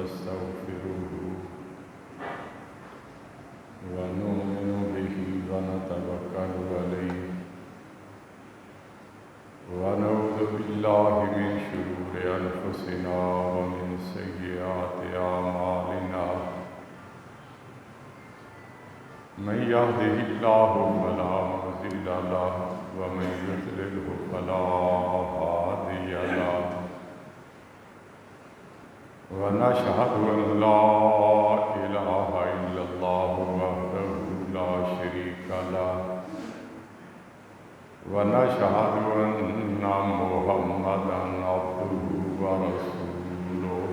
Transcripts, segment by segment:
ونستغفره ونؤمن به ونتوكل عليه ونعوذ بالله من شرور أنفسنا ومن سيئات أعمالنا من يهده الله فلا مضل له ومن يضلله فلا هادي له ونشهد أن لا إله إلا الله وحده لا شريك له ونشهد أن محمدا عبده ورسوله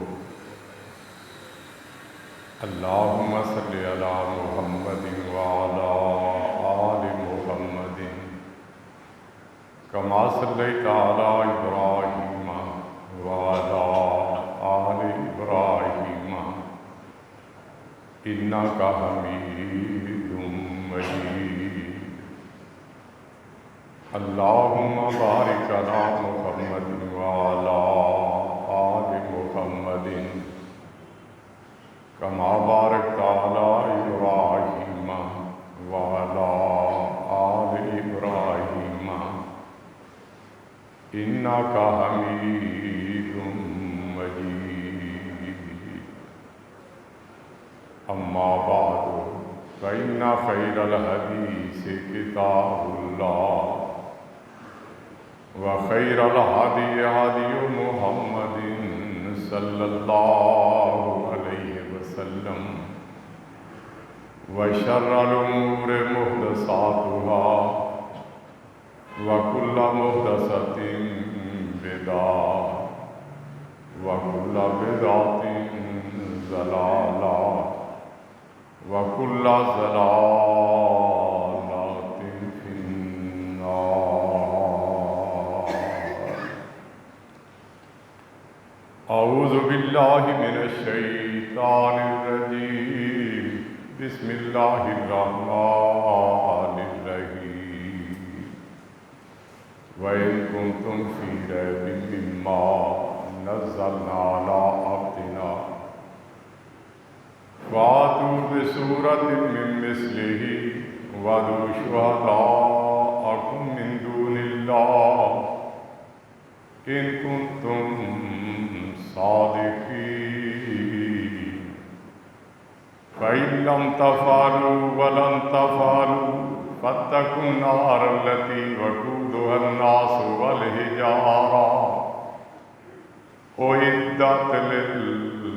اللهم صل على محمد وعلى آل محمد كما صليت على إبراهيم وعلى آل إبراهيم إنك حميد مجيد اللهم بارك على محمد وعلى آل محمد كما باركت على إبراهيم وعلى آل إبراهيم إنك حميد مجيد أما بعد فإن خير الحديث كتاب الله وخير الهدي هدي محمد صلى الله عليه وسلم وشر الأمور محدثاتها وكل محدثة بدعة وكل بدعة ضلالة وكل ضلالة في النار. أعوذ بالله من الشيطان الرجيم. بسم الله الرحمن الرحيم. وإن كنتم في ريب مما نزلنا على عبدنا فأتوا بسورة من مثله وادعوا شهداءكم من دون الله إن كنتم صادقين فإن لم تفعلوا ولن تفعلوا فاتقوا النار التي وقودها الناس والحجارة أعدت للكافرين.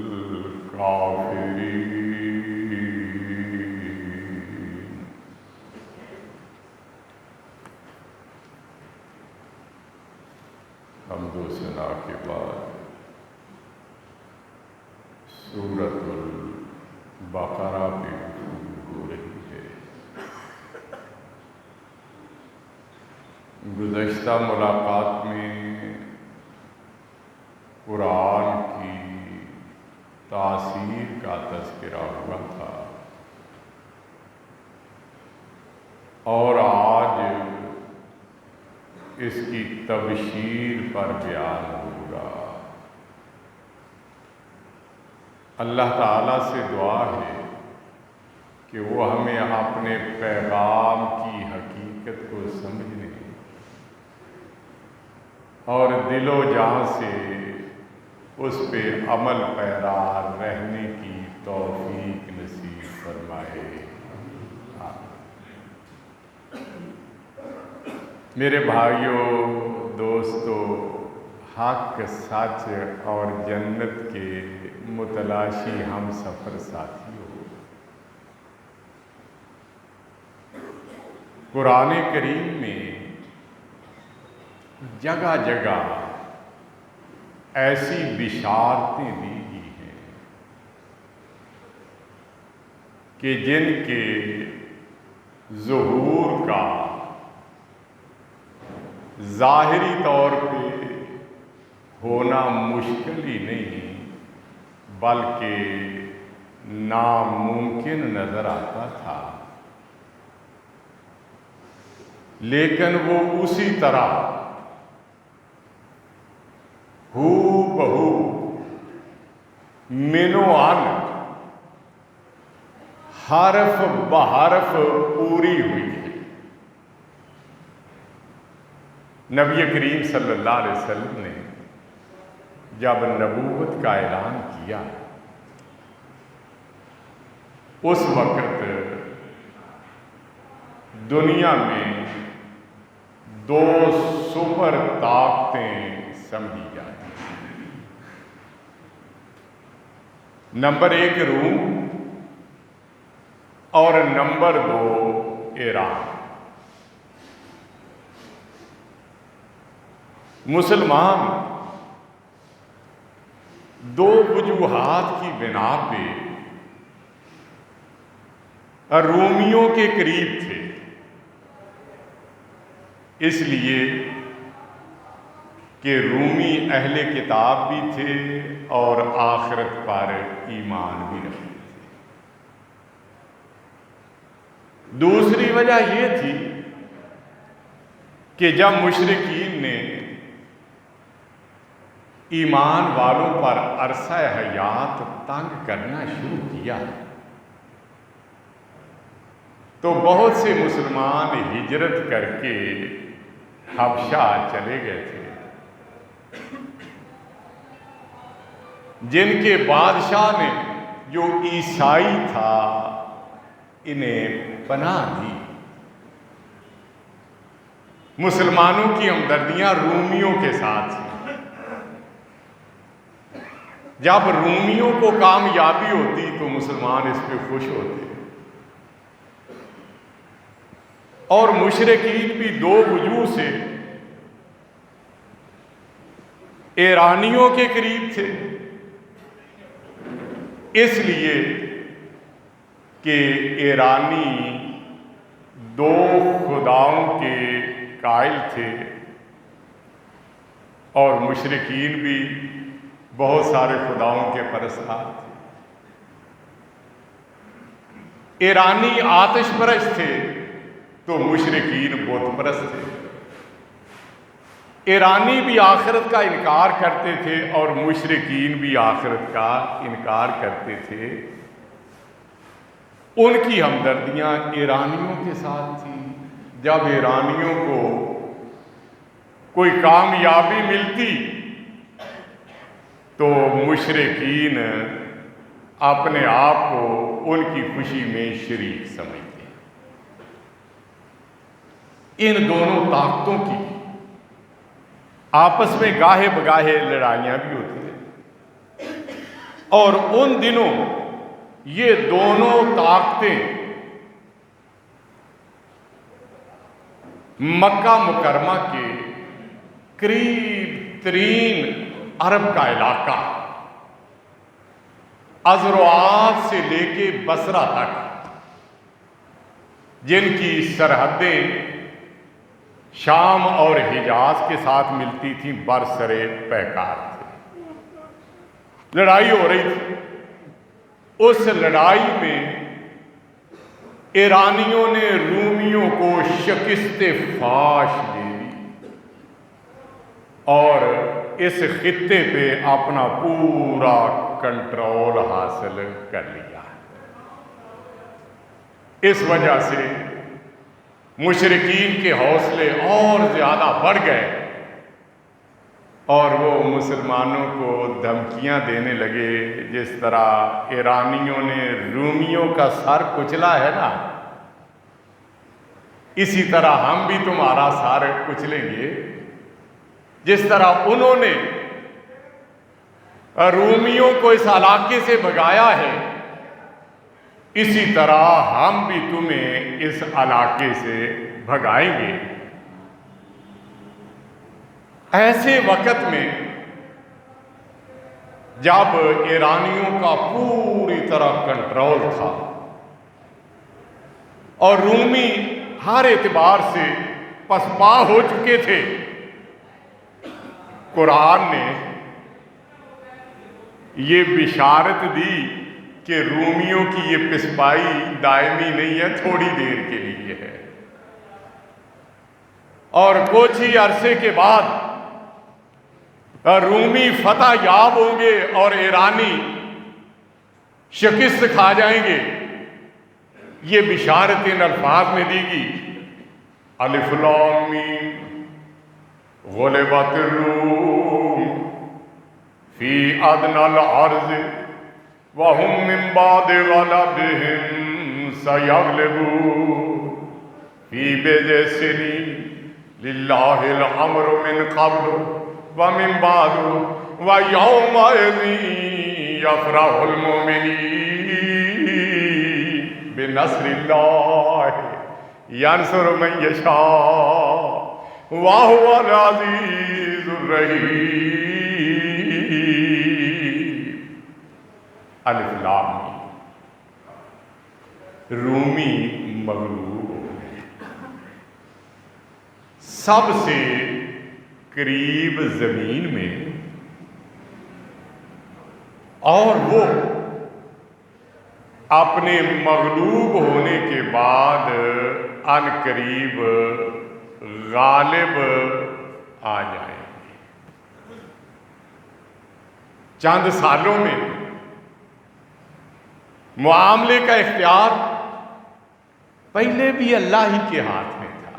حمد و ثنا کے بعد سورۃ البقرہ پہ گفتگو ہو رہی ہے. گزشتہ ملاقات میں قرآن کی تاثیر کا تذکرہ ہوا تھا اور آج اس کی تبشیر پر بیان ہوگا. اللہ تعالیٰ سے دعا ہے کہ وہ ہمیں اپنے پیغام کی حقیقت کو سمجھنے اور دل و جان سے اس پہ عمل پیرا رہنے کی توفیق نصیب فرمائے. میرے بھائیوں، دوستو، حق، سچ اور جنت کے متلاشی ہم سفر ساتھیوں، قرآن کریم میں جگہ جگہ ایسی بشارتیں دی گئی ہیں کہ جن کے ظہور کا ظاہری طور پہ ہونا مشکل ہی نہیں بلکہ ناممکن نظر آتا تھا، لیکن وہ اسی طرح ہو بہو منو عن حرف بحرف پوری ہوئی ہے۔ نبی کریم صلی اللہ علیہ وسلم نے جب نبوت کا اعلان کیا اس وقت دنیا میں دو سپر طاقتیں سمجھی جاتی ہیں۔ نمبر 1 روم اور نمبر 2 ایران۔ مسلمان دو وجوہات کی بنا پہ رومیوں کے قریب تھے، اس لیے کہ رومی اہل کتاب بھی تھے اور آخرت پر ایمان بھی رکھتے تھے۔ دوسری وجہ یہ تھی کہ جب مشرکین نے ایمان والوں پر عرصہ حیات تنگ کرنا شروع کیا تو بہت سے مسلمان ہجرت کر کے حبشہ چلے گئے تھے، جن کے بادشاہ نے جو عیسائی تھا انہیں پناہ دی۔ مسلمانوں کی ہمدردیاں رومیوں کے ساتھ تھیں۔ جب رومیوں کو کامیابی ہوتی تو مسلمان اس پہ خوش ہوتے، اور مشرکین بھی دو وجوہ سے ایرانیوں کے قریب تھے، اس لیے کہ ایرانی دو خداؤں کے قائل تھے اور مشرکین بھی بہت سارے خداؤں کے پرستار تھے۔ ایرانی آتش پرست تھے تو مشرکین بت پرست تھے۔ ایرانی بھی آخرت کا انکار کرتے تھے اور مشرکین بھی آخرت کا انکار کرتے تھے۔ ان کی ہمدردیاں ایرانیوں کے ساتھ تھیں۔ جب ایرانیوں کو کوئی کامیابی ملتی تو مشرکین اپنے آپ کو ان کی خوشی میں شریک سمجھتے۔ ان دونوں طاقتوں کی آپس میں گاہے بگاہے لڑائیاں بھی ہوتی ہیں، اور ان دنوں یہ دونوں طاقتیں مکہ مکرمہ کے قریب ترین عرب کا علاقہ ازروعات سے لے کے بصرہ تک، جن کی سرحدیں شام اور حجاز کے ساتھ ملتی تھیں، برسر پیکار تھے۔ لڑائی ہو رہی تھی۔ اس لڑائی میں ایرانیوں نے رومیوں کو شکست فاش دے دی اور اس خطے پہ اپنا پورا کنٹرول حاصل کر لیا۔ اس وجہ سے مشرکین کے حوصلے اور زیادہ بڑھ گئے اور وہ مسلمانوں کو دھمکیاں دینے لگے، جس طرح ایرانیوں نے رومیوں کا سر کچلا ہے نا، اسی طرح ہم بھی تمہارا سر کچلیں گے۔ جس طرح انہوں نے رومیوں کو اس علاقے سے بھگایا ہے، اسی طرح ہم بھی تمہیں اس علاقے سے بھگائیں گے۔ ایسے وقت میں جب ایرانیوں کا پوری طرح کنٹرول تھا اور رومی ہر اعتبار سے پسپا ہو چکے تھے، قرآن نے یہ بشارت دی کہ رومیوں کی یہ پسپائی دائمی نہیں ہے، تھوڑی دیر کے لیے ہے، اور کچھ ہی عرصے کے بعد رومی فتح یاب ہوں گے اور ایرانی شکست کھا جائیں گے، یہ بشارت ان الفاظ میں دی گی، الف لام میم غلبت الروم فی ادنی الارض وهم من بعد غلبهم سیغلبون فی بضع سنین للہ الامر من قبل ومن بعد ویومئذ یفرح المؤمنین بنصر اللہ ینصر من یشاء وہو العزیز الرحیم۔ الف لام رومی مغلوب ہو گئے، سب سے قریب زمین میں، اور وہ اپنے مغلوب ہونے کے بعد ان قریب غالب آ جائیں گے۔ چند سالوں میں معاملے کا اختیار پہلے بھی اللہ ہی کے ہاتھ میں تھا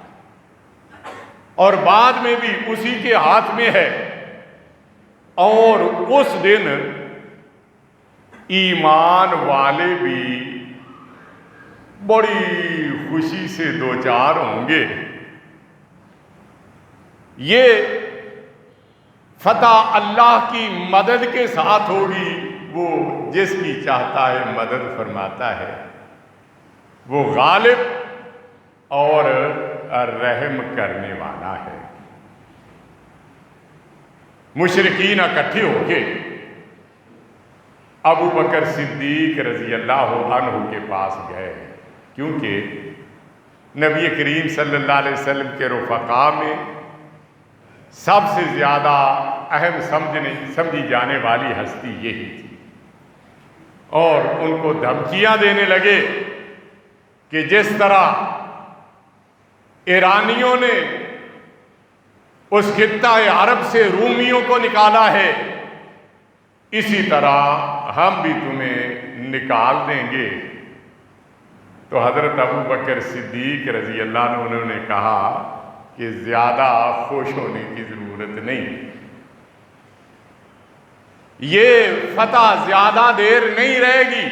اور بعد میں بھی اسی کے ہاتھ میں ہے، اور اس دن ایمان والے بھی بڑی خوشی سے دوچار ہوں گے۔ یہ فتح اللہ کی مدد کے ساتھ ہوگی، وہ جس کی چاہتا ہے مدد فرماتا ہے، وہ غالب اور رحم کرنے والا ہے۔ مشرکین اکٹھے ہو کے ابو بکر صدیق رضی اللہ عنہ کے پاس گئے، کیونکہ نبی کریم صلی اللہ علیہ وسلم کے رفقاء میں سب سے زیادہ اہم سمجھی جانے والی ہستی یہی تھی، اور ان کو دھمکیاں دینے لگے کہ جس طرح ایرانیوں نے اس خطہ عرب سے رومیوں کو نکالا ہے، اسی طرح ہم بھی تمہیں نکال دیں گے۔ تو حضرت ابو بکر صدیق رضی اللہ عنہ نے کہا کہ زیادہ خوش ہونے کی ضرورت نہیں، یہ فتح زیادہ دیر نہیں رہے گی،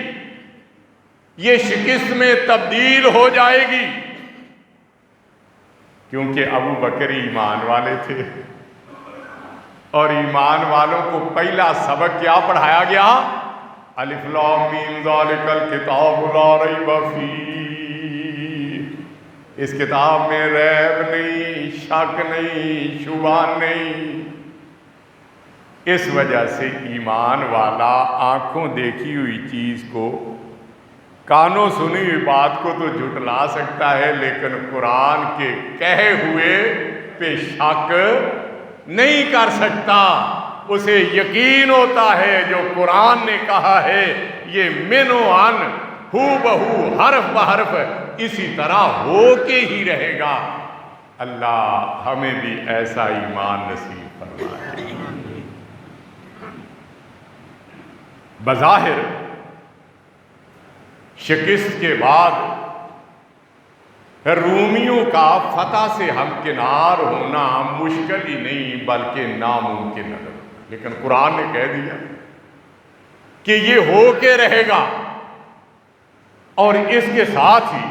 یہ شکست میں تبدیل ہو جائے گی، کیونکہ ابو بکر ایمان والے تھے، اور ایمان والوں کو پہلا سبق کیا پڑھایا گیا؟ الف لام میم ذالک الکتاب لا ریب فیہ، اس کتاب میں ریب نہیں، شک نہیں، شبہ نہیں۔ اس وجہ سے ایمان والا آنکھوں دیکھی ہوئی چیز کو، کانوں سنی ہوئی بات کو تو جھٹلا سکتا ہے، لیکن قرآن کے کہے ہوئے پہ شک نہیں کر سکتا۔ اسے یقین ہوتا ہے جو قرآن نے کہا ہے یہ من و عن ہو بہو حرف بحرف اسی طرح ہو کے ہی رہے گا۔ اللہ ہمیں بھی ایسا ایمان نصیب فرمائے۔ بظاہر شکست کے بعد رومیوں کا فتح سے ہمکنار ہونا مشکل ہی نہیں بلکہ ناممکن ہے، لیکن قرآن نے کہہ دیا کہ یہ ہو کے رہے گا، اور اس کے ساتھ ہی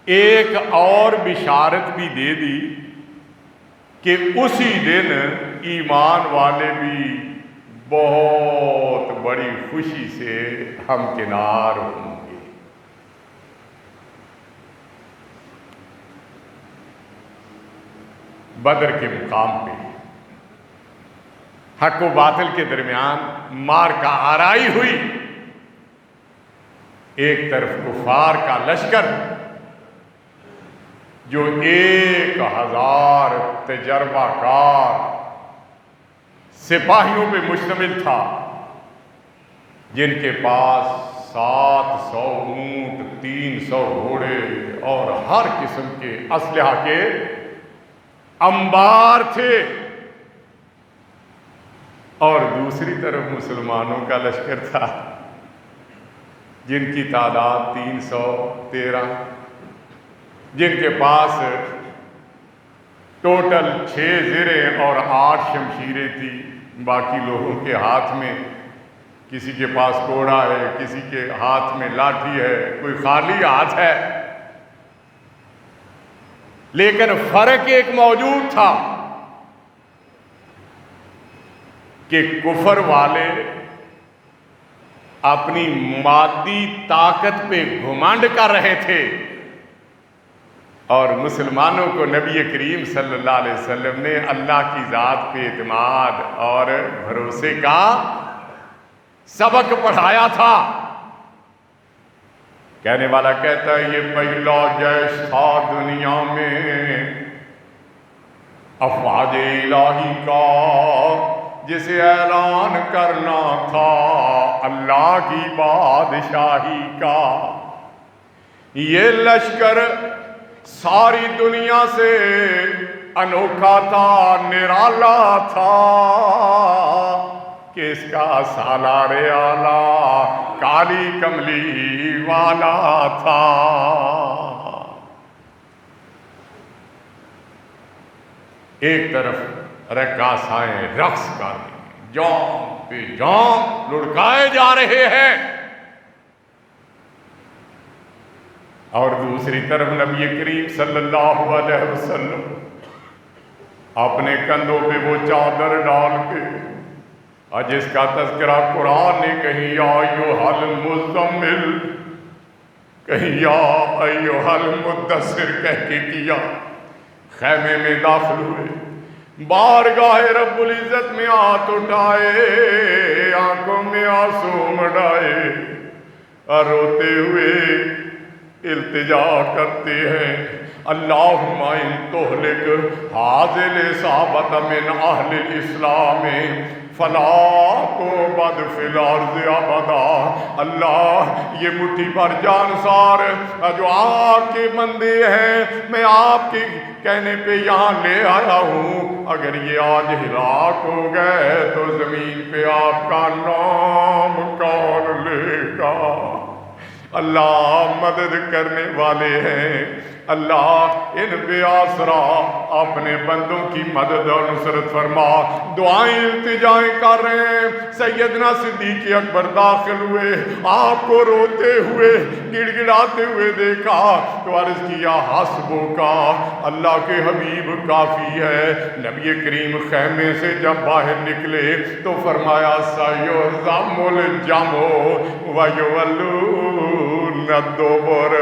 ایک اور بشارت بھی دے دی کہ اسی دن ایمان والے بھی بہت بڑی خوشی سے ہمکنار ہوں گے۔ بدر کے مقام پہ حق و باطل کے درمیان مار کا آرائی ہوئی، ایک طرف کفار کا لشکر جو 1000 تجربہ کار سپاہیوں پہ مشتمل تھا، جن کے پاس 700 اونٹ، 300 گھوڑے اور ہر قسم کے اسلحہ کے انبار تھے، اور دوسری طرف مسلمانوں کا لشکر تھا جن کی تعداد 313، جن کے پاس ٹوٹل 6 زریں اور 8 شمشیریں تھیں، باقی لوگوں کے ہاتھ میں کسی کے پاس کوڑا ہے، کسی کے ہاتھ میں لاٹھی ہے، کوئی خالی ہاتھ ہے، لیکن فرق ایک موجود تھا کہ کفر والے اپنی مادی طاقت پہ گھمنڈ کر رہے تھے، اور مسلمانوں کو نبی کریم صلی اللہ علیہ وسلم نے اللہ کی ذات پہ اعتماد اور بھروسے کا سبق پڑھایا تھا۔ کہنے والا کہتا ہے یہ پہلا جیش تھا دنیا میں افواج الہی کا، جسے اعلان کرنا تھا اللہ کی بادشاہی کا۔ یہ لشکر ساری دنیا سے انوکھا تھا، نرالا تھا، کہ اس کا سالار اعلیٰ کالی کملی والا تھا۔ ایک طرف رقاصائیں رقص کر رہی ہیں، جام پہ جام لڑکائے جا رہے ہیں، اور دوسری طرف نبی کریم صلی اللہ علیہ وسلم اپنے کندھوں پہ وہ چادر ڈال کے، اور جس کا تذکرہ قرآن نے کہیں یا ایھا المزمل، کہیں یا ایھا المدثر کہہ کے کیا، خیمے میں داخل ہوئے، بارگاہ رب العزت میں ہاتھ اٹھائے، آنکھوں میں آنسو مڈائے، اور روتے ہوئے التجا کرتے ہیں، اللہم ان تہلک ھذہ العصابۃ من اہل الاسلام فلا تُعبد فی الارض ابدا۔ اللہ یہ مٹھی پر جانسار جو آپ کے بندے ہیں، میں آپ کے کہنے پہ یہاں لے آیا ہوں، اگر یہ آج ہلاک ہو گئے تو زمین پہ آپ کا نام کون لے گا؟ اللہ مدد کرنے والے ہیں، اللہ ان بے آسرا اپنے بندوں کی مدد اور نصرت فرما۔ دعائیں التجائیں کر رہے ہیں، سیدنا صدیق اکبر داخل ہوئے، آپ کو روتے ہوئے گڑ گڑاتے ہوئے دیکھا تو عرض کیا حسبو کا، اللہ کے حبیب کافی ہے۔ نبی کریم خیمے سے جب باہر نکلے تو فرمایا سیہزم الجمع ویولون الدبر،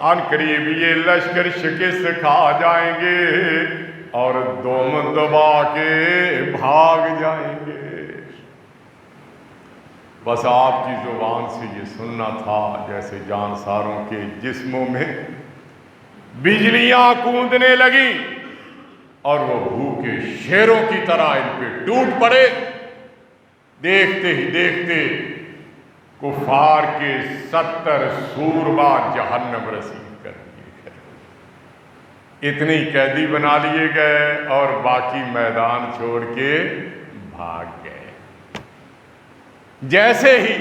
ان قریب یہ لشکر شکست کھا جائیں گے اور دوم دبا کے بھاگ جائیں گے۔ بس آپ کی زبان سے یہ سننا تھا جیسے جانساروں کے جسموں میں بجلیاں کوندنے لگیں اور وہ بھوکے شیروں کی طرح ان پہ ٹوٹ پڑے۔ دیکھتے ہی دیکھتے کفار کے 70 سوربا جہنم رسید کر دیے گئے، اتنے قیدی بنا لیے گئے اور باقی میدان چھوڑ کے بھاگ گئے۔ جیسے ہی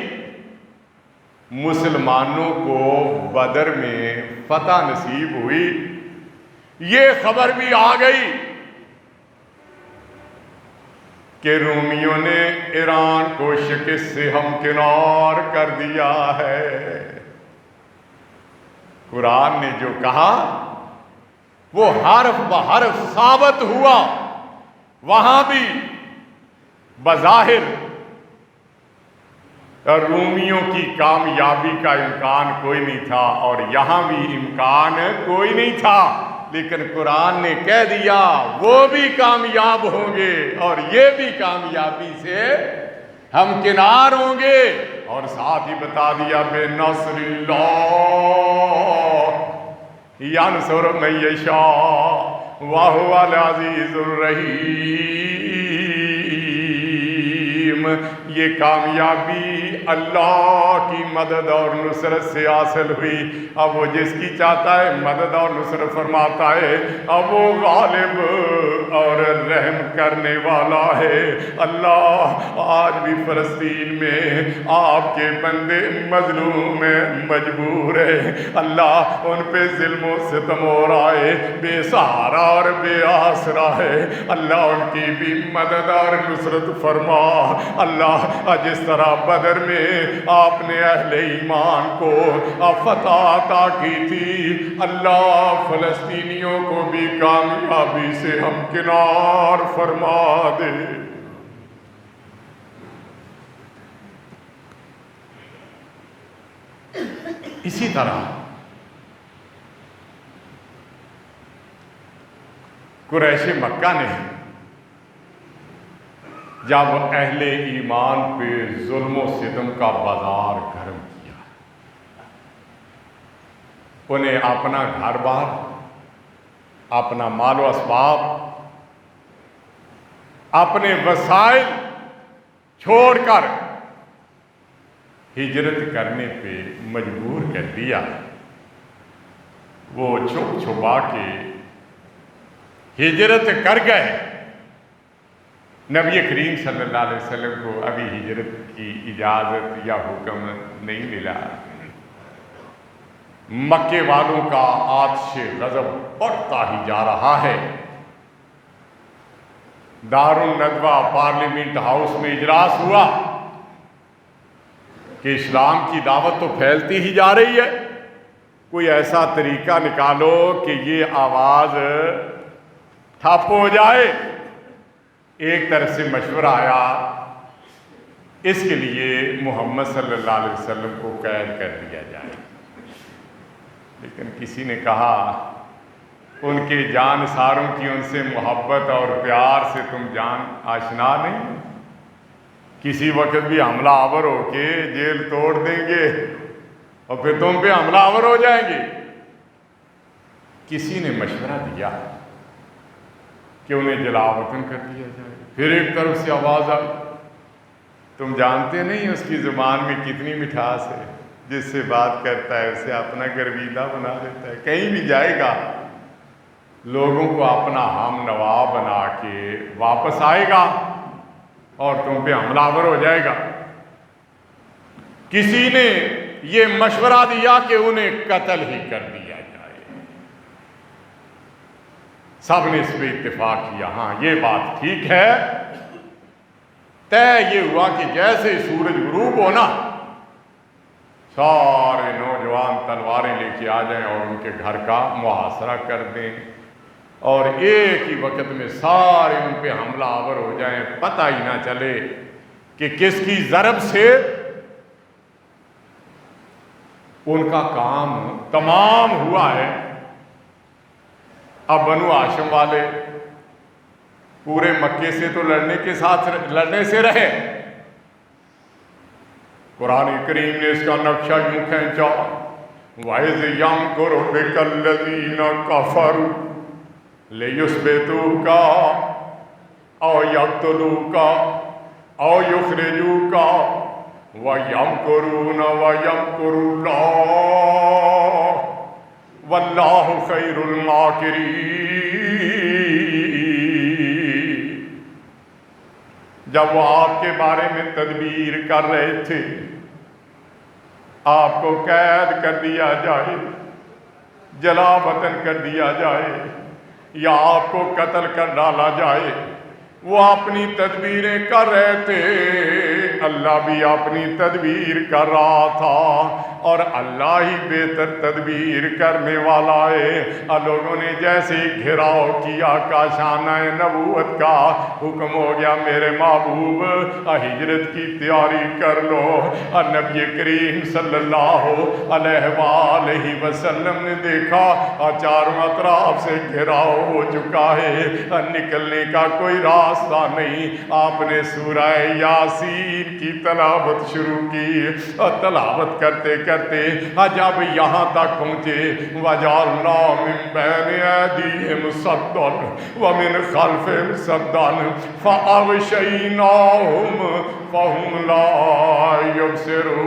مسلمانوں کو بدر میں فتح نصیب ہوئی، یہ خبر بھی آ گئی کہ رومیوں نے ایران کو شکست سے ہمکنار کر دیا ہے۔ قرآن نے جو کہا وہ حرف بحرف ثابت ہوا، وہاں بھی بظاہر رومیوں کی کامیابی کا امکان کوئی نہیں تھا اور یہاں بھی امکان کوئی نہیں تھا، لیکن قرآن نے کہہ دیا وہ بھی کامیاب ہوں گے اور یہ بھی کامیابی سے ہمکنار ہوں گے، اور ساتھ ہی بتا دیا بے نصر اللہ ینصر من یشاء وہو العزیز الرحیم۔ یہ کامیابی اللہ کی مدد اور نصرت سے حاصل ہوئی۔ اب وہ جس کی چاہتا ہے مدد اور نصرت فرماتا ہے، اب وہ غالب اور رحم کرنے والا ہے۔ اللہ آج بھی فلسطین میں آپ کے بندے مظلوم ہیں، مجبور ہے اللہ، ان پہ ظلم و ستم ہو رہا ہے، بے سہارا اور بے آسرا ہے اللہ، ان کی بھی مدد اور نصرت فرما اللہ۔ جس طرح بدر میں آپ نے اہل ایمان کو فتح عطا کی تھی اللہ، فلسطینیوں کو بھی کامیابی سے ہمکنار فرما دے۔ اسی طرح قریش مکہ نے جب اہل ایمان پہ ظلم و ستم کا بازار گرم کیا، انہیں اپنا گھر بار، اپنا مال و اسباب، اپنے وسائل چھوڑ کر ہجرت کرنے پہ مجبور کر دیا۔ وہ چھپ چھپا کے ہجرت کر گئے۔ نبی کریم صلی اللہ علیہ وسلم کو ابھی ہجرت کی اجازت یا حکم نہیں ملا۔ مکے والوں کا آتش غضب بڑھتا ہی جا رہا ہے۔ دارالندوہ پارلیمنٹ ہاؤس میں اجلاس ہوا کہ اسلام کی دعوت تو پھیلتی ہی جا رہی ہے، کوئی ایسا طریقہ نکالو کہ یہ آواز ٹھپ ہو جائے۔ ایک طرف سے مشورہ آیا، اس کے لیے محمد صلی اللہ علیہ وسلم کو قید کر دیا جائے، لیکن کسی نے کہا ان کے جان ساروں کی ان سے محبت اور پیار سے تم جان آشنا نہیں، کسی وقت بھی حملہ آور ہو کے جیل توڑ دیں گے اور پھر تم پہ حملہ آور ہو جائیں گے۔ کسی نے مشورہ دیا کہ انہیں جلا وطن کر دیا جائے۔ پھر ایک طرف سے آواز آئی، تم جانتے نہیں اس کی زبان میں کتنی مٹھاس ہے، جس سے بات کرتا ہے اسے اپنا گرویدہ بنا لیتا ہے، کہیں بھی جائے گا لوگوں کو اپنا ہم نوا بنا کے واپس آئے گا اور تم پہ حملہ آور ہو جائے گا۔ کسی نے یہ مشورہ دیا کہ انہیں قتل ہی کر دیا جائے۔ سب نے اس پہ اتفاق کیا، ہاں یہ بات ٹھیک ہے۔ طے یہ ہوا کہ جیسے سورج غروب ہونا سارے نوجوان تلواریں لے کے آ جائیں اور ان کے گھر کا محاصرہ کر دیں، اور ایک ہی وقت میں سارے ان پہ حملہ آور ہو جائیں، پتہ ہی نہ چلے کہ کس کی ضرب سے ان کا کام تمام ہوا ہے۔ اب بنو ہاشم والے پورے مکے سے تو لڑنے سے رہے، قرآن کریم نے اس کا نقشہ یوں کھینچا، وَإِذْ يَمْكُرُ بِكَ الَّذِينَ كَفَرُوا لِيُثْبِتُوكَ أَوْ يَقْتُلُوكَ أَوْ يُخْرِجُوكَ وَيَمْكُرُونَ وَيَمْكُرُ اللَّهُ وَاللَّهُ خَيْرُ الْمَاكِرِينَ۔ جب وہ آپ کے بارے میں تدبیر کر رہے تھے آپ کو قید کر دیا جائے، جلا وطن کر دیا جائے یا آپ کو قتل کر ڈالا جائے، وہ اپنی تدبیریں کر رہے تھے، اللہ بھی اپنی تدبیر کر رہا تھا، اور اللہ ہی بہتر تدبیر کرنے والا ہے۔ لوگوں نے جیسے گھراؤ کیا کاشانہ نبوت کا حکم ہو گیا، میرے محبوب ہجرت کی تیاری کر لو۔ نبی کریم صلی اللہ علیہ وآلہ وسلم نے دیکھا چاروں اطراف سے گھراؤ ہو چکا ہے، نکلنے کا کوئی راستہ نہیں۔ آپ نے سورہ یاسین کی تلاوت شروع کی، اور تلاوت کرتے کرتے جب یہاں تک پہنچے وَجَعَلْنَا مِن بَيْنِ أَيْدِيهِمْ سَدًّا وَمِنْ خَلْفِهِمْ سَدًّا فَأَغْشَيْنَاهُمْ فَهُمْ لَا يُبْصِرُونَ۔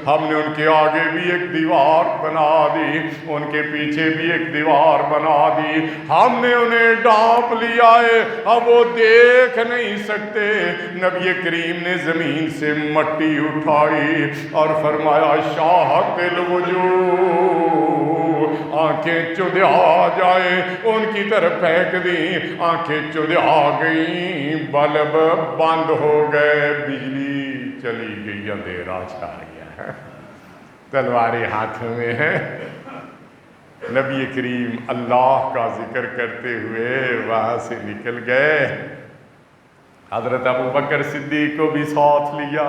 ہم نے ان کے آگے بھی ایک دیوار بنا دی، ان کے پیچھے بھی ایک دیوار بنا دی، ہم نے انہیں ڈانپ لیا ہے، اب وہ دیکھ نہیں سکتے۔ نبی کریم نے زمین سے مٹی اٹھائی اور فرمایا شاہق الوجوہ، آنکھیں چندھا جائیں، ان کی طرف پھینک دیں، آنکھیں چندھا گئیں، بلب بند ہو گئے، بجلی چلی گئی، اندھیرا چھا گیا ہے، تلواریں ہاتھوں میں ہے۔ نبی کریم اللہ کا ذکر کرتے ہوئے وہاں سے نکل گئے، حضرت ابوبکر صدیق کو بھی ساتھ لیا،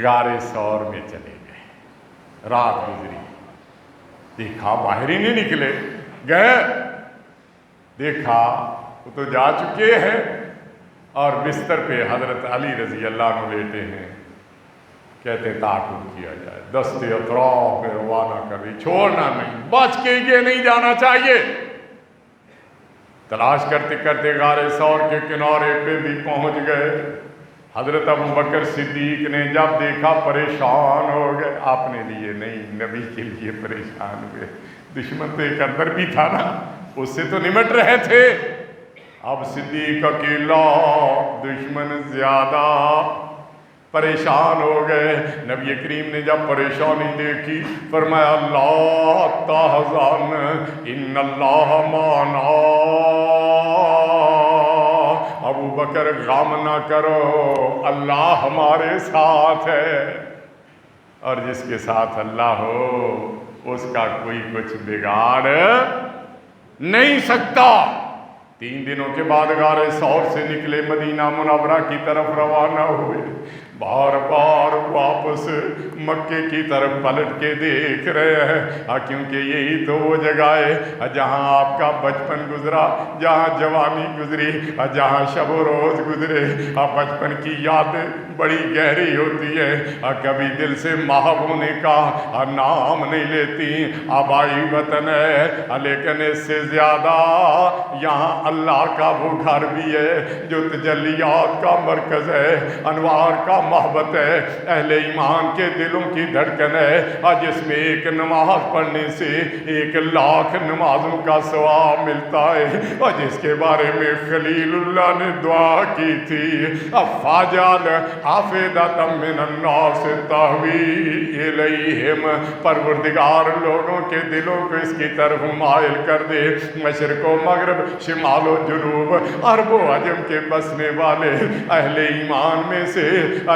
غار ثور میں چلے گئے، رات گزری، دیکھا باہر ہی نہیں نکلے، گئے دیکھا وہ تو جا چکے ہیں، اور بستر پہ حضرت علی رضی اللہ عنہ لیٹے ہیں، کہتے تعاقب کیا جائے، دستے اطراف میں روانہ کر دی، چھوڑنا نہیں، بچ کے یہ نہیں جانا چاہیے۔ تلاش کرتے کرتے غار ثور کے کنارے پہ بھی پہنچ گئے، حضرت ابوبکر صدیق نے جب دیکھا پریشان ہو گئے، اپنے لیے نہیں نبی کے لیے پریشان ہوئے، دشمن تو ایک اندر بھی تھا نا، اس سے تو نمٹ رہے تھے، اب صدیق اکیلا، دشمن زیادہ، پریشان ہو گئے۔ نبی کریم نے جب پریشانی دیکھی فرمایا لا تحزن ان اللہ معنا، ابو بکر غم نہ کرو، اللہ ہمارے ساتھ ہے، اور جس کے ساتھ اللہ ہو اس کا کوئی کچھ بگاڑ نہیں سکتا۔ 3 دنوں کے بعد غار ثور سے نکلے، مدینہ منورہ کی طرف روانہ ہوئے، بار بار واپس مکے کی طرف پلٹ کے دیکھ رہے ہیں، کیونکہ یہی تو وہ جگہ ہے جہاں آپ کا بچپن گزرا، جہاں جوانی گزری، جہاں شب و روز گزرے۔ بچپن کی یادیں بڑی گہری ہوتی ہے، کبھی دل سے محو ہونے کا نام نہیں لیتی، آبائی وطن ہے، لیکن اس سے زیادہ یہاں اللہ کا وہ گھر بھی ہے جو تجلیات کا مرکز ہے، انوار کا محبت ہے، اہل ایمان کے دلوں کی دھڑکن ہے، جس میں ایک نماز پڑھنے سے 1,00,000 نمازوں کا ثواب ملتا ہے، اور جس کے بارے میں خلیل اللہ نے دعا کی تھی فاجعل افئدۃ من الناس تہوی الیہم، پروردگار لوگوں کے دلوں کو اس کی طرف مائل کر دے، مشرق و مغرب، شمال و جنوب، عرب و عجم کے بسنے والے اہل ایمان میں سے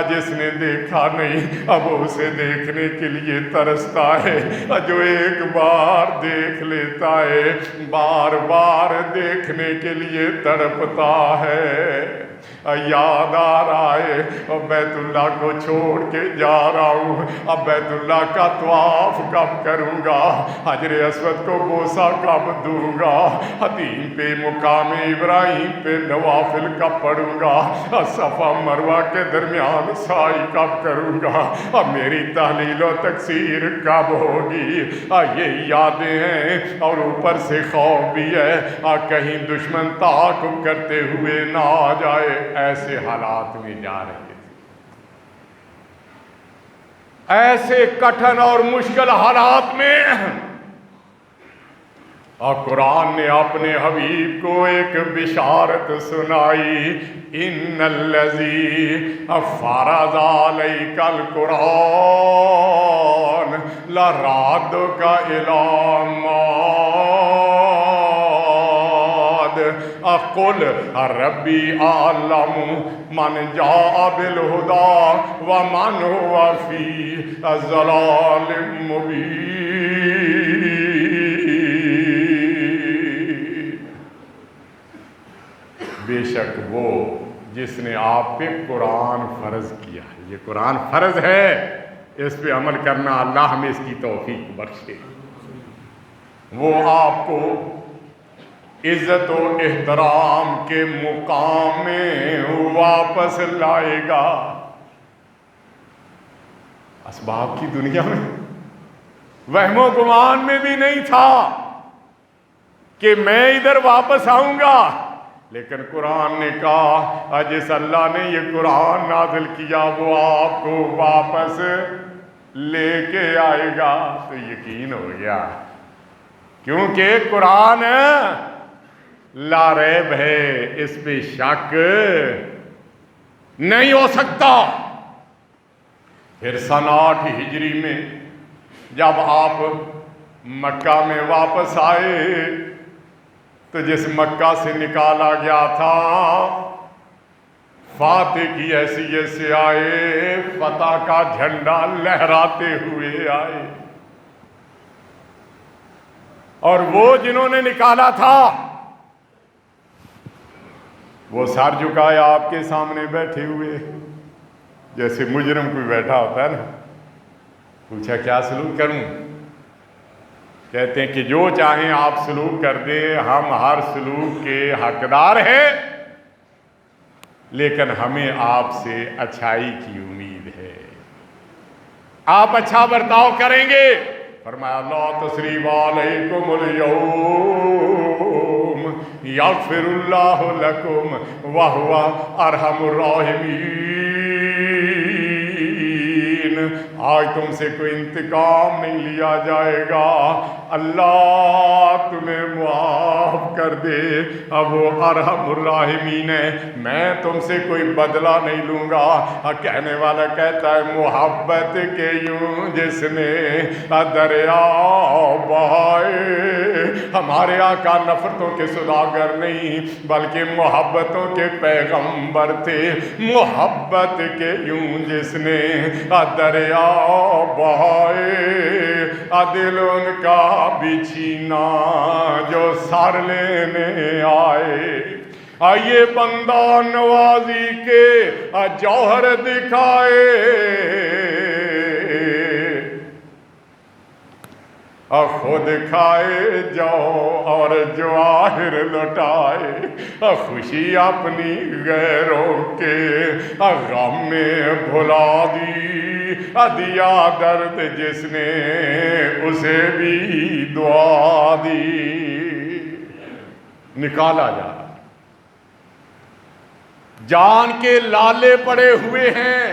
جس نے دیکھا نہیں اب اسے دیکھنے کے لیے ترستا ہے، جو ایک بار دیکھ لیتا ہے بار بار دیکھنے کے لیے تڑپتا ہے۔ یاد آ رہا ہے بیت اللہ کو چھوڑ کے جا رہا ہوں، اب بیت اللہ کا طواف کب کروں گا، حجر اسود کو بوسہ کب دوں گا، حتیم پہ مقام ابراہیم پہ نوافل کب پڑھوں گا، صفا مروہ کے درمیان سعی کب کروں گا، اب میری تحلیل و تکسیر کب ہوگی، یہ یادیں ہیں، اور اوپر سے خوف بھی ہے کہیں دشمن تعاقب کرتے ہوئے نہ آ جائے۔ ایسے حالات میں جا رہے تھے، ایسے کٹھن اور مشکل حالات میں، اور قرآن نے اپنے حبیب کو ایک بشارت سنائی، ان الذی فرض علیک القرآن لرادک الی قل ربی اعلم من جاء بالہدی ومن هو فی ضلال مبین۔ بے شک وہ جس نے آپ پہ قرآن فرض کیا ہے، یہ قرآن فرض ہے، اس پہ عمل کرنا اللہ ہمیں اس کی توفیق بخشے، وہ آپ کو عزت و احترام کے مقام میں واپس لائے گا۔ اسباب کی دنیا میں وہم و گمان میں بھی نہیں تھا کہ میں ادھر واپس آؤں گا، لیکن قرآن نے کہا جس اللہ نے یہ قرآن نازل کیا وہ آپ کو واپس لے کے آئے گا۔ تو یقین ہو گیا، کیونکہ قرآن لا ریب ہے، اس پہ شک نہیں ہو سکتا۔ پھر سن 8 ہجری میں جب آپ مکہ میں واپس آئے تو جس مکہ سے نکالا گیا تھا فاتح کی حیثیت سے آئے، فتح کا جھنڈا لہراتے ہوئے آئے، اور وہ جنہوں نے نکالا تھا وہ سر جھکائے آپ کے سامنے بیٹھے ہوئے، جیسے مجرم کوئی بیٹھا ہوتا ہے نا۔ پوچھا کیا سلوک کروں؟ کہتے ہیں کہ جو چاہیں آپ سلوک کر دیں، ہم ہر سلوک کے حقدار ہیں، لیکن ہمیں آپ سے اچھائی کی امید ہے، آپ اچھا برتاؤ کریں گے۔ فرمایا لا تثریب علیکم اليوم یغفر اللہ لکم وہو ارحم الراحمین۔ آج تم سے کوئی انتقام نہیں لیا جائے گا، اللہ تمہیں معاف کر دے، اب وہ ارحم الراحمین ہے، میں تم سے کوئی بدلہ نہیں لوں گا۔ کہنے والا کہتا ہے محبت کے یوں جس نے دریا بہائے، ہمارے آقا نفرتوں کے سوداگر نہیں بلکہ محبتوں کے پیغمبر تھے۔ محبت کے یوں جس نے دریا بہائے، دل ان کا بچھینا جو سر لینے آئے۔ آئیے بندہ نوازی کے جوہر دکھائے، خود کھائے جاؤ اور جواہر لٹائے، خوشی اپنی غیروں کے غم میں بھلا دی، دیا درد جس نے اسے بھی دعا دی۔ نکالا جا، جان کے لالے پڑے ہوئے ہیں،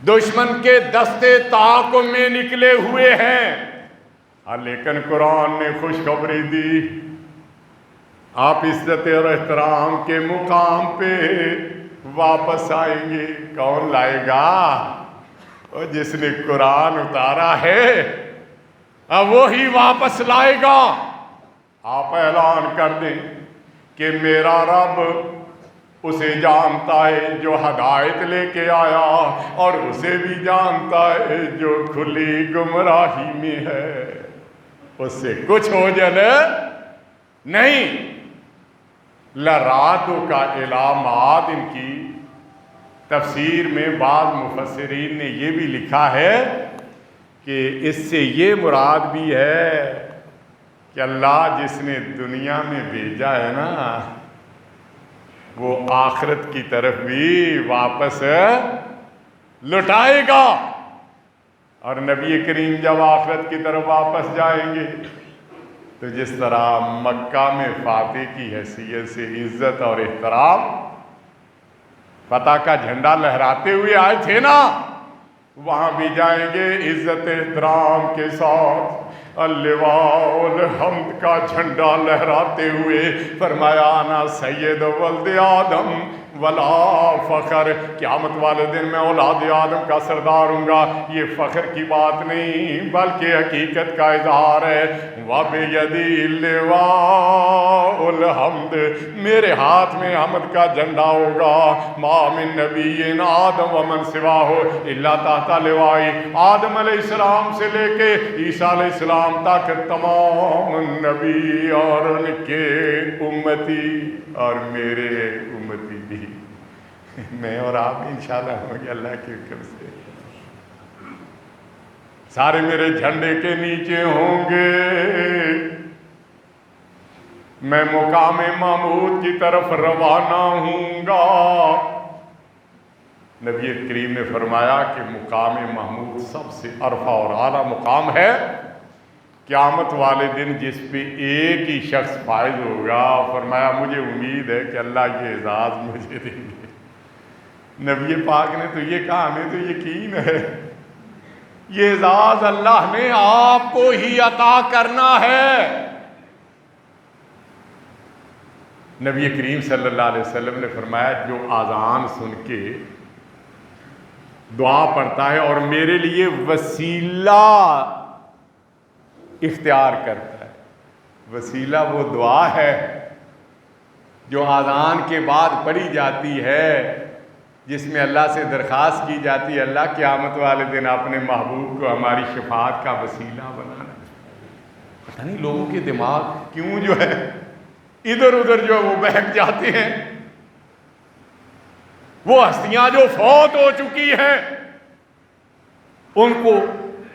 دشمن کے دستے تعاقب میں نکلے ہوئے ہیں، لیکن قرآن نے خوشخبری دی، آپ عزت اور احترام کے مقام پہ واپس آئیں گے۔ کون لائے گا؟ اور جس نے قرآن اتارا ہے وہی واپس لائے گا۔ آپ اعلان کر دیں کہ میرا رب اسے جانتا ہے جو ہدایت لے کے آیا، اور اسے بھی جانتا ہے جو کھلی گمراہی میں ہے، اس سے کچھ اوجھل نہیں۔ لراتوں کا علامات، ان کی تفسیر میں بعض مفسرین نے یہ بھی لکھا ہے کہ اس سے یہ مراد بھی ہے کہ اللہ جس نے دنیا میں بھیجا ہے نا وہ آخرت کی طرف بھی واپس لٹائے گا، اور نبی کریم جب آخرت کی طرف واپس جائیں گے تو جس طرح مکہ میں فاتح کی حیثیت سے عزت اور احترام فتح کا جھنڈا لہراتے ہوئے آئے تھے نا، وہاں بھی جائیں گے عزت احترام کے ساتھ، اللواء الحمد کا جھنڈا لہراتے ہوئے۔ فرمایا انا سید ولد آدم ولا فخر، قیامت والے دن میں اولاد آدم کا سردار ہوں گا۔ یہ فخر کی بات نہیں بلکہ حقیقت کا اظہار ہے۔ وَبِيَدِي اللِّوَاءُ الْحَمْدِ، میرے ہاتھ میں حمد کا جھنڈا ہوگا۔ مَا مِن نَبِيٍّ آدم ومن سواہ الا تحت لوائی، آدم علیہ السلام سے لے کے عیسیٰ علیہ السلام تک تمام نبی اور ان کے امتی اور میرے امتی بھی، میں اور آپ انشاءاللہ ہوں گے اللہ کے حکم سے، سارے میرے جھنڈے کے نیچے ہوں گے۔ میں مقام محمود کی طرف روانہ ہوں گا۔ نبی کریم نے فرمایا کہ مقام محمود سب سے عرفہ اور اعلیٰ مقام ہے، قیامت والے دن جس پہ ایک ہی شخص فائز ہوگا، فرمایا مجھے امید ہے کہ اللہ یہ اعزاز مجھے دیں گے۔ نبی پاک نے تو یہ کہا، ہمیں تو یقین ہے یہ اعزاز اللہ نے آپ کو ہی عطا کرنا ہے۔ نبی کریم صلی اللہ علیہ وسلم نے فرمایا جو اذان سن کے دعا پڑھتا ہے اور میرے لیے وسیلہ اختیار کرتا ہے، وسیلہ وہ دعا ہے جو اذان کے بعد پڑھی جاتی ہے، جس میں اللہ سے درخواست کی جاتی ہے اللہ قیامت والے دن اپنے محبوب کو ہماری شفاعت کا وسیلہ بنانا۔ پتہ نہیں لوگوں کے دماغ کیوں جو ہے ادھر ادھر جو وہ بہک جاتے ہیں۔ وہ ہستیاں جو فوت ہو چکی ہیں ان کو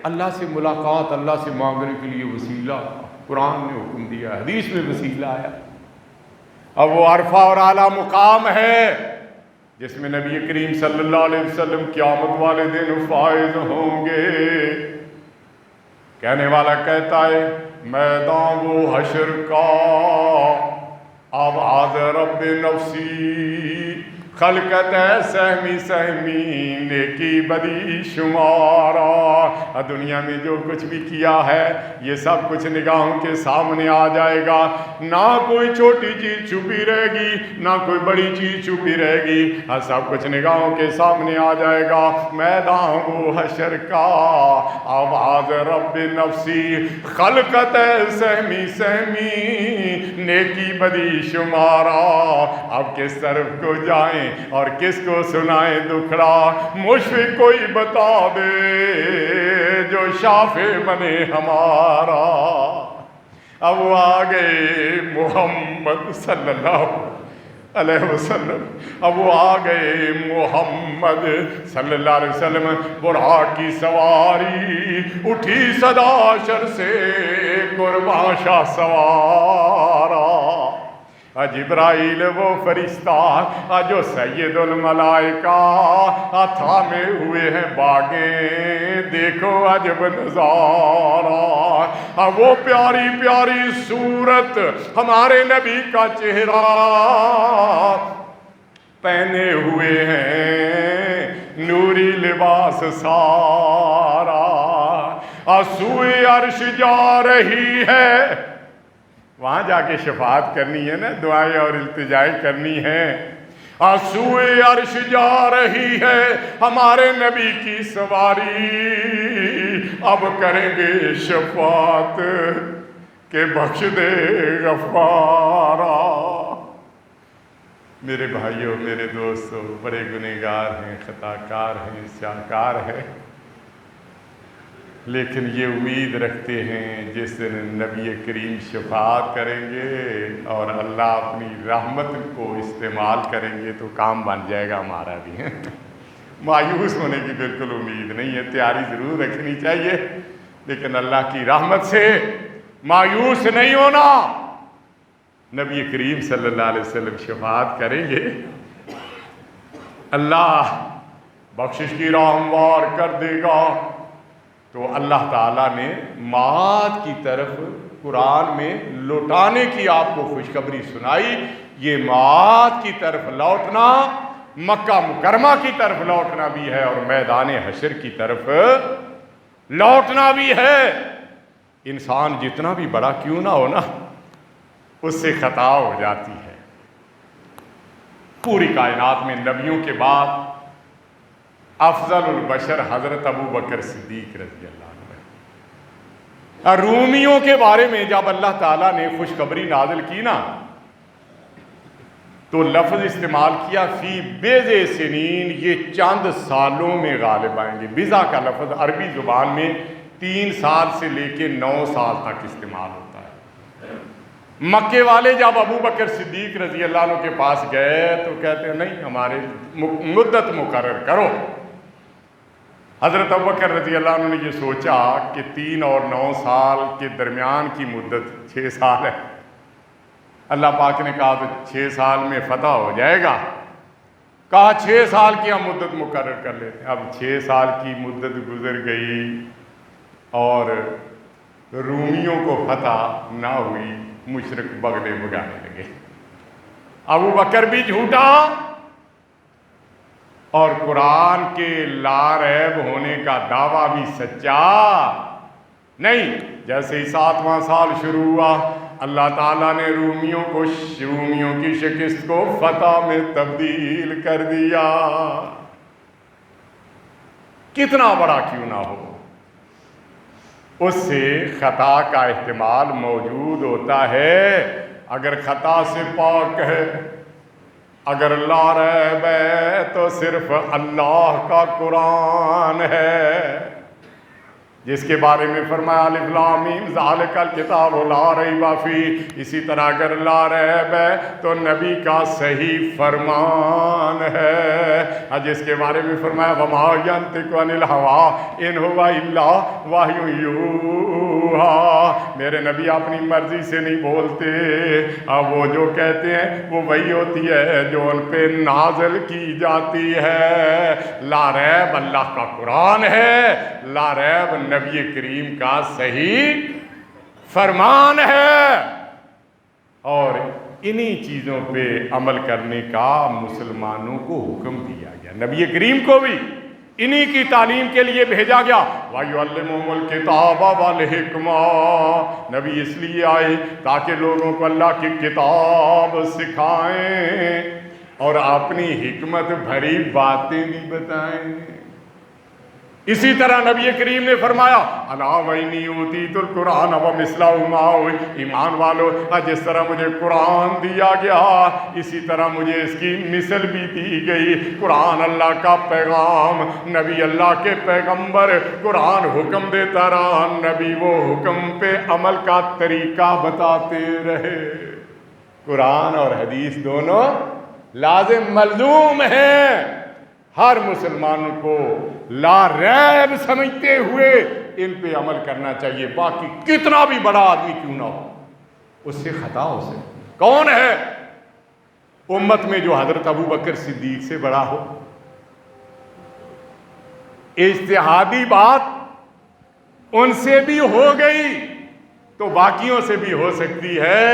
اللہ سے ملاقات، اللہ سے مانگنے کے لیے وسیلہ قرآن نے حکم دیا، حدیث میں وسیلہ آیا۔ اب وہ عرفہ اور اعلیٰ مقام ہے جس میں نبی کریم صلی اللہ علیہ وسلم قیامت والے دن فائز ہوں گے۔ کہنے والا کہتا ہے میدان وہ حشر کا آواز رب نفسی، خلقت ہے سہمی سہمی نیکی بدی شمارا۔ دنیا میں جو کچھ بھی کیا ہے یہ سب کچھ نگاہوں کے سامنے آ جائے گا، نہ کوئی چھوٹی چیز چھپی رہے گی نہ کوئی بڑی چیز چھپی رہے گی، سب کچھ نگاہوں کے سامنے آ جائے گا۔ میدان وہ حشر کا آواز رب نفسی، خلقت ہے سہمی سہمی نیکی بدی شمارا۔ اب کس طرف کو جائیں اور کس کو سنائیں دکھڑا، مشفق کوئی بتا دے جو شافع بنے ہمارا۔ اب وہ آگئے محمد صلی اللہ علیہ وسلم، اب وہ آگئے محمد صلی اللہ علیہ وسلم، براق کی سواری اٹھی صدا شر سے قرباں شاہ سوارا۔ جبرائیل وہ فرشتہ جو سید الملائکہ تھامے ہوئے ہیں باغیں، دیکھو عجب نظارہ۔ وہ پیاری پیاری صورت ہمارے نبی کا چہرہ پہنے ہوئے ہیں نوری لباس سارا، سوئے عرش جا رہی ہے۔ وہاں جا کے شفاعت کرنی ہے نا، دعائیں اور التجائیں کرنی ہیں۔ سوئے عرش جا رہی ہے ہمارے نبی کی سواری، اب کریں گے شفاعت کہ بخش دے غفارا۔ میرے بھائیوں، میرے دوستوں، بڑے گنہگار ہیں، خطا کار ہیں، سیاہکار ہیں، لیکن یہ امید رکھتے ہیں جس دن نبی کریم شفاعت کریں گے اور اللہ اپنی رحمت کو استعمال کریں گے تو کام بن جائے گا ہمارا بھی۔ مایوس ہونے کی بالکل امید نہیں ہے، تیاری ضرور رکھنی چاہیے لیکن اللہ کی رحمت سے مایوس نہیں ہونا۔ نبی کریم صلی اللہ علیہ وسلم شفاعت کریں گے، اللہ بخشش کی راہ ہموار کر دے گا۔ تو اللہ تعالیٰ نے معاد کی طرف قرآن میں لوٹانے کی آپ کو خوشخبری سنائی۔ یہ معاد کی طرف لوٹنا، مکہ مکرمہ کی طرف لوٹنا بھی ہے اور میدان حشر کی طرف لوٹنا بھی ہے۔ انسان جتنا بھی بڑا کیوں نہ ہو نا، اس سے خطا ہو جاتی ہے۔ پوری کائنات میں نبیوں کے بعد افضل البشر حضرت ابو بکر صدیق رضی اللہ عنہ۔ رومیوں کے بارے میں جب اللہ تعالیٰ نے خوشخبری نازل کی نا تو لفظ استعمال کیا فی بیض سنین، یہ چند سالوں میں غالب آئیں گے۔ بیضا کا لفظ عربی زبان میں 3 سال سے لے کے 9 سال تک استعمال ہوتا ہے۔ مکے والے جب ابو بکر صدیق رضی اللہ عنہ کے پاس گئے تو کہتے ہیں نہیں، ہمارے مدت مقرر کرو۔ حضرت ابوبکر رضی اللہ عنہ نے یہ سوچا کہ 3 اور 9 سال کے درمیان کی مدت 6 سال ہے۔ اللہ پاک نے کہا تو 6 سال میں فتح ہو جائے گا۔ کہا 6 سال کی ہم مدت مقرر کر لیتے ہیں۔ اب 6 سال کی مدت گزر گئی اور رومیوں کو فتح نہ ہوئی، مشرک بغلے بگانے لگے۔ ابو بکر بھی جھوٹا اور قرآن کے لا ریب ہونے کا دعویٰ بھی سچا نہیں۔ جیسے ہی 7واں سال شروع ہوا، اللہ تعالیٰ نے رومیوں کی شکست کو فتح میں تبدیل کر دیا۔ کتنا بڑا کیوں نہ ہو، اس سے خطا کا احتمال موجود ہوتا ہے۔ اگر خطا سے پاک ہے، اگر لا ریب ہے، تو صرف اللہ کا قرآن ہے، جس کے بارے میں فرمایا الف لام میم ذالک الکتاب لا ریب فیہ۔ اسی طرح اگر لا ریب ہے تو نبی کا صحیح فرمان ہے، جس کے بارے میں فرمایا وما ینطق عن الہوی ان ہوا الا وحی یوحی۔ میرے نبی اپنی مرضی سے نہیں بولتے، اب وہ جو کہتے ہیں وہ وہی ہوتی ہے جو ان پہ نازل کی جاتی ہے۔ لا ریب اللہ کا قرآن ہے، لا ریب نبی کریم کا صحیح فرمان ہے، اور انہی چیزوں پہ عمل کرنے کا مسلمانوں کو حکم دیا گیا۔ نبی کریم کو بھی انہی کی تعلیم کے لیے بھیجا گیا۔ وَيُعَلِّمُهُمُ الْكِتَابَ وَالْحِکْمَةَ۔ نبی اس لیے آئے تاکہ لوگوں کو اللہ کی کتاب سکھائیں اور اپنی حکمت بھری باتیں بھی بتائیں۔ اسی طرح نبی کریم نے فرمایا الا وانی اوتیت القرآن ومثلہ معہ۔ ایمان والو، جس طرح مجھے قرآن دیا گیا اسی طرح مجھے اس کی مثل بھی دی گئی۔ قرآن اللہ کا پیغام، نبی اللہ کے پیغمبر، قرآن حکم دیتا رہا، نبی وہ حکم پہ عمل کا طریقہ بتاتے رہے۔ قرآن اور حدیث دونوں لازم ملزوم ہیں، ہر مسلمان کو لا ریب سمجھتے ہوئے ان پہ عمل کرنا چاہیے، باقی کتنا بھی بڑا آدمی کیوں نہ ہو اس سے خطا ہو سکتی۔ کون ہے امت میں جو حضرت ابو بکر صدیق سے بڑا ہو؟ اجتہادی بات ان سے بھی ہو گئی تو باقیوں سے بھی ہو سکتی ہے۔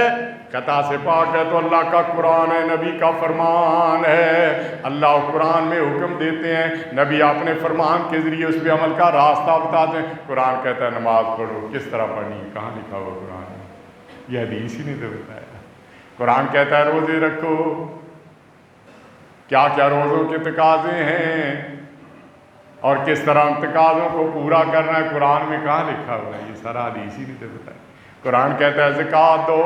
خطا سے پاک ہے تو اللہ کا قرآن ہے، نبی کا فرمان ہے۔ اللہ قرآن میں حکم دیتے ہیں، نبی اپنے فرمان کے ذریعے اس پہ عمل کا راستہ بتاتے ہیں۔ قرآن کہتا ہے نماز پڑھو، کس طرح پڑھنی ہے؟ کہاں لکھا ہوا قرآن میں؟ یہ حدیث ہی نہیں تو بتایا۔ قرآن کہتا ہے روزے رکھو، کیا کیا روزوں کے تقاضے ہیں اور کس طرح ان تقاضوں کو پورا کرنا ہے؟ قرآن میں کہاں لکھا ہوا ہے؟ یہ سارا حدیث ہی نہیں تو بتایا۔ قرآن کہتا ہے زکوٰۃ دو،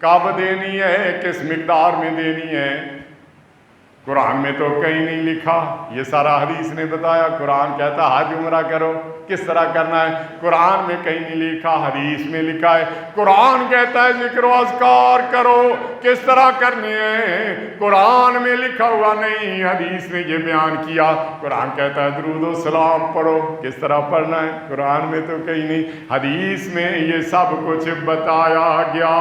کب دینی ہے، کس مقدار میں دینی ہے؟ قرآن میں تو کہیں نہیں لکھا، یہ سارا حدیث نے بتایا۔ قرآن کہتا ہے حج عمرہ کرو، کس طرح کرنا ہے؟ قرآن میں کہیں نہیں لکھا، حدیث میں لکھا ہے۔ قرآن کہتا ہے ذکر و اذکار کرو، کس طرح کرنے ہیں؟ قرآن میں لکھا ہوا نہیں، حدیث نے یہ بیان کیا۔ قرآن کہتا ہے درود و سلام پڑھو، کس طرح پڑھنا ہے؟ قرآن میں تو کہیں نہیں، حدیث میں یہ سب کچھ بتایا گیا۔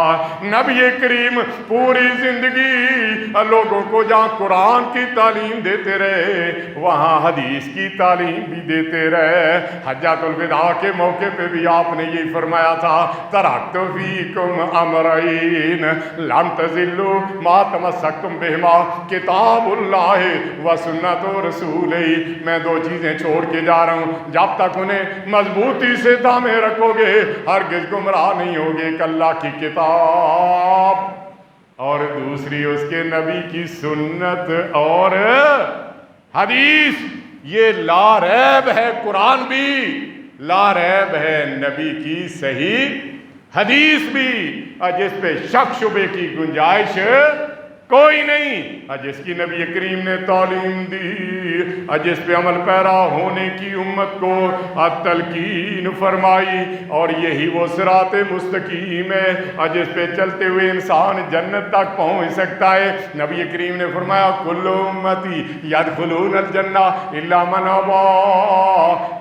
نبی کریم پوری زندگی لوگوں کو جہاں قرآن کی تعلیم دیتے رہے وہاں حدیث کی تعلیم بھی دیتے رہے۔ حجۃ الوداع کے موقع پہ بھی آپ نے یہی فرمایا تھا ترکت فیکم امرین لن تضلوا ما تمسکتم بہما کتاب اللہ و سنت رسولہ۔ میں دو چیزیں چھوڑ کے جا رہا ہوں، جب تک انہیں مضبوطی سے تھامے رکھو گے ہرگز گمراہ نہیں ہوگے۔ کہ اللہ کی کتاب اور دوسری اس کے نبی کی سنت اور حدیث، یہ لا ریب ہے۔ قرآن بھی لا ریب ہے، نبی کی صحیح حدیث بھی، جس پہ شک شبے کی گنجائش کوئی نہیں، جس کی نبی کریم نے تعلیم دی، جس پہ عمل پیرا ہونے کی امت کو تلقین فرمائی، اور یہی وہ صراط مستقیم ہے جس پہ چلتے ہوئے انسان جنت تک پہنچ سکتا ہے۔ نبی کریم نے فرمایا کل امتی یدخلون الجنہ الا من ابا،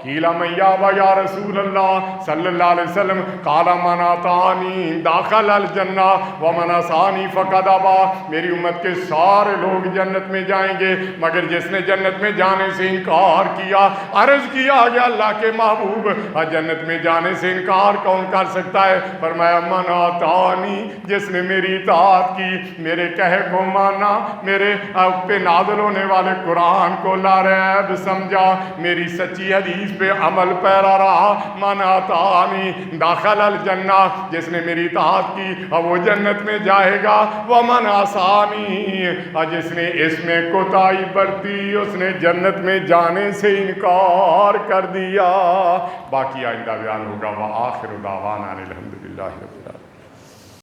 قیل من یابی یا رسول اللہ صلی اللہ علیہ وسلم، قال من اطاعنی دخل الجنہ ومن عصانی فقد ابا۔ میری امت کے سارے لوگ جنت میں جائیں گے، مگر جس نے جنت میں جانے سے انکار کیا، عرض کیا گیا اللہ کے محبوب جنت میں جانے سے انکار کون کر سکتا ہے؟ فرمایا من اطاعنی، جس نے میری اطاعت کی، میرے کہے کو مانا، میرے پہ نازل ہونے والے قرآن کو لا ریب سمجھا، میری سچی حدیث پہ عمل پیرا رہا، من اطاعنی داخل الجنہ، جس نے میری اطاعت کی وہ جنت میں جائے گا، ومن عصانی، جس نے اس میں کوتاہی برتی اس نے جنت میں جانے سے انکار کر دیا۔ باقی آئندہ بیان ہوگا۔ وآخر دعوانا الحمدللہ رب العالمین۔